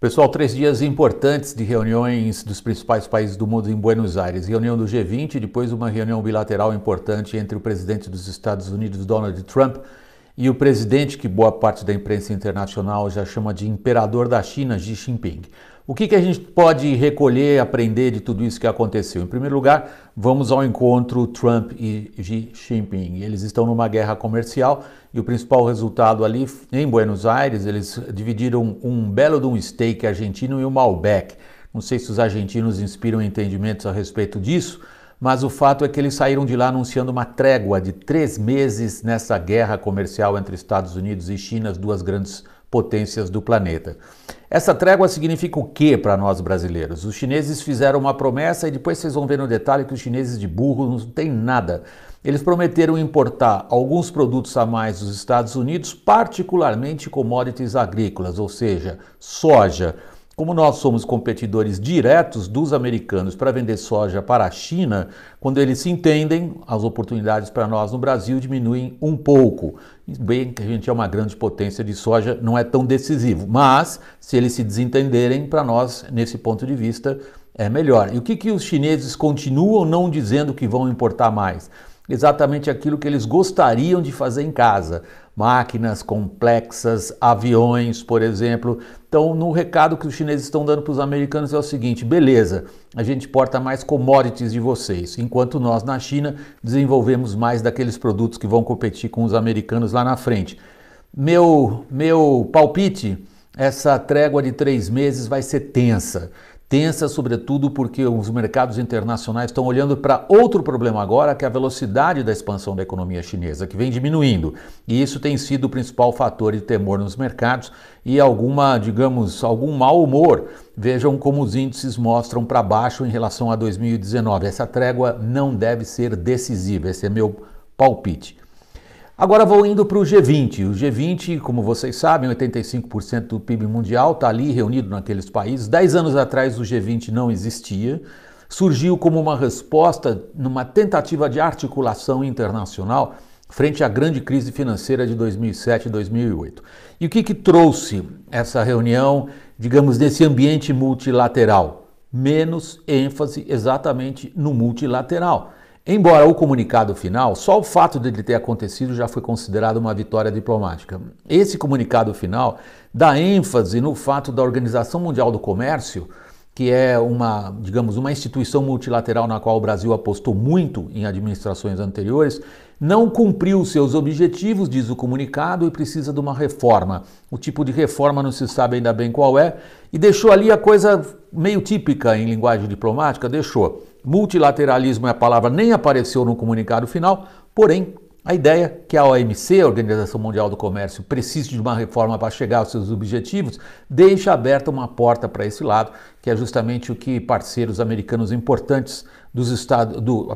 Pessoal, 3 dias importantes de reuniões dos principais países do mundo em Buenos Aires. Reunião do G20, depois uma reunião bilateral importante entre o presidente dos Estados Unidos, Donald Trump, e o presidente, que boa parte da imprensa internacional já chama de imperador da China, Xi Jinping. O que a gente pode recolher, aprender de tudo isso que aconteceu? Em primeiro lugar, vamos ao encontro Trump e Xi Jinping. Eles estão numa guerra comercial e o principal resultado ali em Buenos Aires, eles dividiram um belo de um steak argentino e um Malbec. Não sei se os argentinos inspiram entendimentos a respeito disso, mas o fato é que eles saíram de lá anunciando uma trégua de 3 meses nessa guerra comercial entre Estados Unidos e China, as duas grandes potências do planeta. Essa trégua significa o que para nós brasileiros? Os chineses fizeram uma promessa e depois vocês vão ver no detalhe que os chineses de burro não tem nada. Eles prometeram importar alguns produtos a mais dos Estados Unidos, particularmente commodities agrícolas, ou seja, soja. Como nós somos competidores diretos dos americanos para vender soja para a China, quando eles se entendem, as oportunidades para nós no Brasil diminuem um pouco. Bem que a gente é uma grande potência de soja, não é tão decisivo, mas se eles se desentenderem, para nós, nesse ponto de vista, é melhor. E o que os chineses continuam não dizendo que vão importar mais? Exatamente aquilo que eles gostariam de fazer em casa. Máquinas complexas, aviões, por exemplo. Então, no recado que os chineses estão dando para os americanos é o seguinte: beleza, a gente importa mais commodities de vocês, enquanto nós na China desenvolvemos mais daqueles produtos que vão competir com os americanos lá na frente. Meu palpite, essa trégua de 3 meses vai ser tensa. Tensa, sobretudo, porque os mercados internacionais estão olhando para outro problema agora, que é a velocidade da expansão da economia chinesa, que vem diminuindo. E isso tem sido o principal fator de temor nos mercados e algum mau humor. Vejam como os índices mostram para baixo em relação a 2019. Essa trégua não deve ser decisiva, esse é meu palpite. Agora vou indo para o G20. O G20, como vocês sabem, 85% do PIB mundial está ali reunido naqueles países. 10 anos atrás o G20 não existia. Surgiu como uma resposta numa tentativa de articulação internacional frente à grande crise financeira de 2007 e 2008. E o que trouxe essa reunião, digamos, nesse ambiente multilateral? Menos ênfase exatamente no multilateral. Embora o comunicado final, só o fato de ele ter acontecido já foi considerado uma vitória diplomática. Esse comunicado final dá ênfase no fato da Organização Mundial do Comércio, que é uma instituição multilateral na qual o Brasil apostou muito em administrações anteriores, não cumpriu seus objetivos, diz o comunicado, e precisa de uma reforma. O tipo de reforma não se sabe ainda bem qual é, e deixou ali a coisa meio típica em linguagem diplomática, deixou. Multilateralismo é a palavra, nem apareceu no comunicado final, porém a ideia que a OMC, a Organização Mundial do Comércio, precise de uma reforma para chegar aos seus objetivos, deixa aberta uma porta para esse lado, que é justamente o que parceiros americanos importantes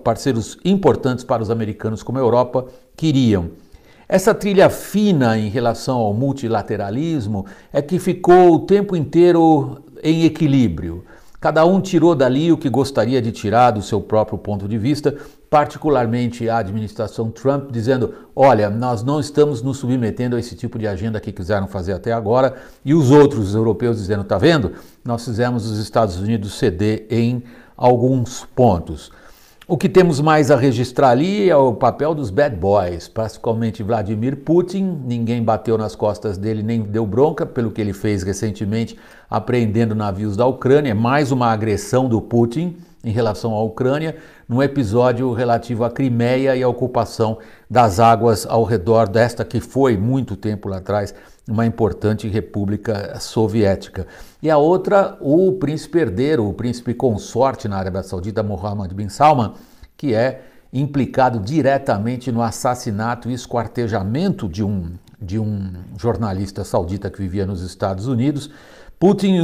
parceiros importantes para os americanos como a Europa queriam. Essa trilha fina em relação ao multilateralismo é que ficou o tempo inteiro em equilíbrio. Cada um tirou dali o que gostaria de tirar do seu próprio ponto de vista, particularmente a administração Trump, dizendo: olha, nós não estamos nos submetendo a esse tipo de agenda que quiseram fazer até agora, e os outros europeus dizendo: tá vendo? Nós fizemos os Estados Unidos ceder em alguns pontos. O que temos mais a registrar ali é o papel dos bad boys, principalmente Vladimir Putin. Ninguém bateu nas costas dele, nem deu bronca pelo que ele fez recentemente, apreendendo navios da Ucrânia. Mais uma agressão do Putin em relação à Ucrânia, num episódio relativo à Crimeia e à ocupação das águas ao redor desta que foi, muito tempo lá atrás, uma importante república soviética. E a outra, o príncipe herdeiro, o príncipe consorte na Arábia Saudita, Mohammed bin Salman, que é implicado diretamente no assassinato e esquartejamento de um jornalista saudita que vivia nos Estados Unidos. Putin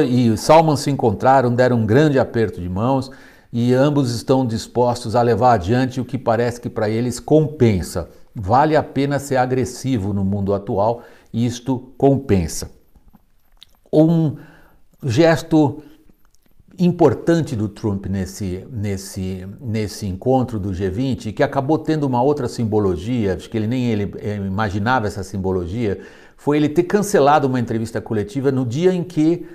e Salman se encontraram, deram um grande aperto de mãos e ambos estão dispostos a levar adiante o que parece que para eles compensa. Vale a pena ser agressivo no mundo atual, e isto compensa. Um gesto importante do Trump nesse encontro do G20, que acabou tendo uma outra simbologia, acho que ele imaginava essa simbologia, foi ele ter cancelado uma entrevista coletiva no dia em que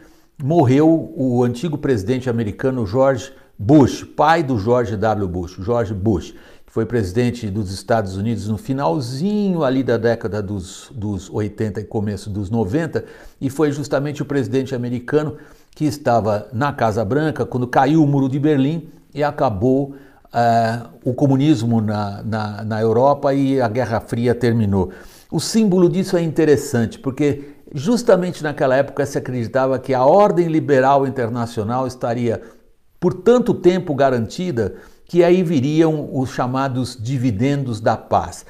morreu o antigo presidente americano George Bush, pai do George W. Bush, George Bush, que foi presidente dos Estados Unidos no finalzinho ali da década dos 80 e começo dos 90, e foi justamente o presidente americano que estava na Casa Branca quando caiu o Muro de Berlim e acabou o comunismo na Europa e a Guerra Fria terminou. O símbolo disso é interessante, porque justamente naquela época se acreditava que a ordem liberal internacional estaria por tanto tempo garantida que aí viriam os chamados dividendos da paz.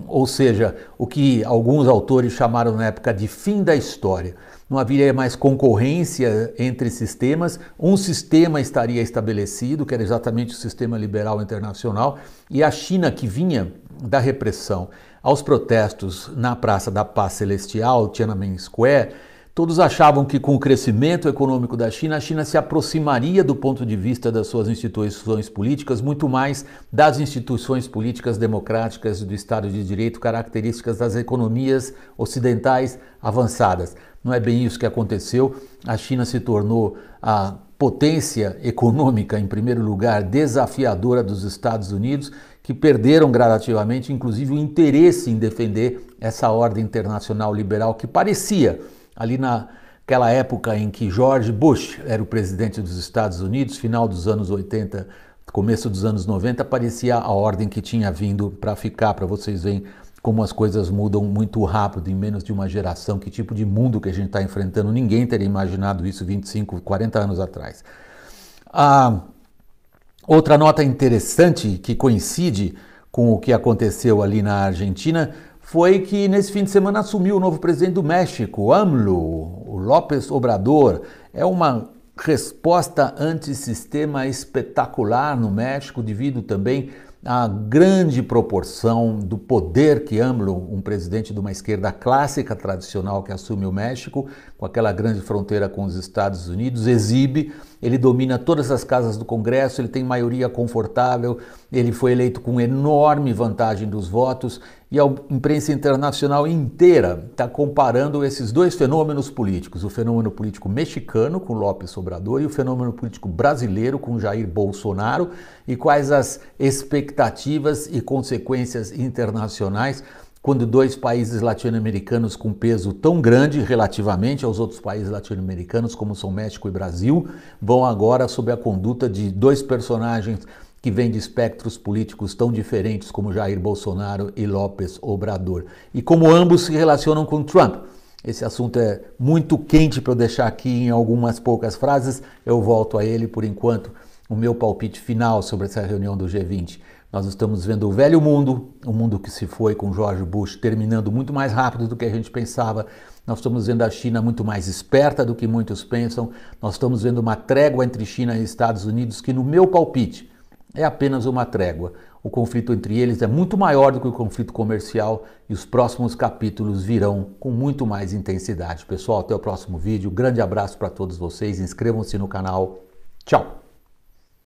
Ou seja, o que alguns autores chamaram na época de fim da história. Não haveria mais concorrência entre sistemas, um sistema estaria estabelecido, que era exatamente o sistema liberal internacional, e a China, que vinha da repressão aos protestos na Praça da Paz Celestial, Tiananmen Square, todos achavam que com o crescimento econômico da China, a China se aproximaria do ponto de vista das suas instituições políticas, muito mais das instituições políticas democráticas do Estado de Direito, características das economias ocidentais avançadas. Não é bem isso que aconteceu. A China se tornou a potência econômica, em primeiro lugar, desafiadora dos Estados Unidos, que perderam gradativamente, inclusive, o interesse em defender essa ordem internacional liberal que parecia, ali naquela época em que George Bush era o presidente dos Estados Unidos, final dos anos 80, começo dos anos 90, parecia a ordem que tinha vindo para ficar, para vocês verem como as coisas mudam muito rápido, em menos de uma geração, que tipo de mundo que a gente está enfrentando. Ninguém teria imaginado isso 25, 40 anos atrás. Outra nota interessante que coincide com o que aconteceu ali na Argentina foi que nesse fim de semana assumiu o novo presidente do México, AMLO, o López Obrador. É uma resposta antissistema espetacular no México, devido também à grande proporção do poder que AMLO, um presidente de uma esquerda clássica tradicional que assume o México, com aquela grande fronteira com os Estados Unidos, exibe. Ele domina todas as casas do Congresso, ele tem maioria confortável, ele foi eleito com enorme vantagem dos votos, e a imprensa internacional inteira está comparando esses dois fenômenos políticos, o fenômeno político mexicano com López Obrador e o fenômeno político brasileiro com Jair Bolsonaro, e quais as expectativas e consequências internacionais quando dois países latino-americanos com peso tão grande relativamente aos outros países latino-americanos, como são México e Brasil, vão agora sob a conduta de dois personagens que vêm de espectros políticos tão diferentes como Jair Bolsonaro e López Obrador. E como ambos se relacionam com Trump. Esse assunto é muito quente para eu deixar aqui em algumas poucas frases, eu volto a ele por enquanto. O meu palpite final sobre essa reunião do G20. Nós estamos vendo o velho mundo, o mundo que se foi com George Bush, terminando muito mais rápido do que a gente pensava. Nós estamos vendo a China muito mais esperta do que muitos pensam. Nós estamos vendo uma trégua entre China e Estados Unidos que, no meu palpite, é apenas uma trégua. O conflito entre eles é muito maior do que o conflito comercial e os próximos capítulos virão com muito mais intensidade. Pessoal, até o próximo vídeo. Grande abraço para todos vocês. Inscrevam-se no canal. Tchau!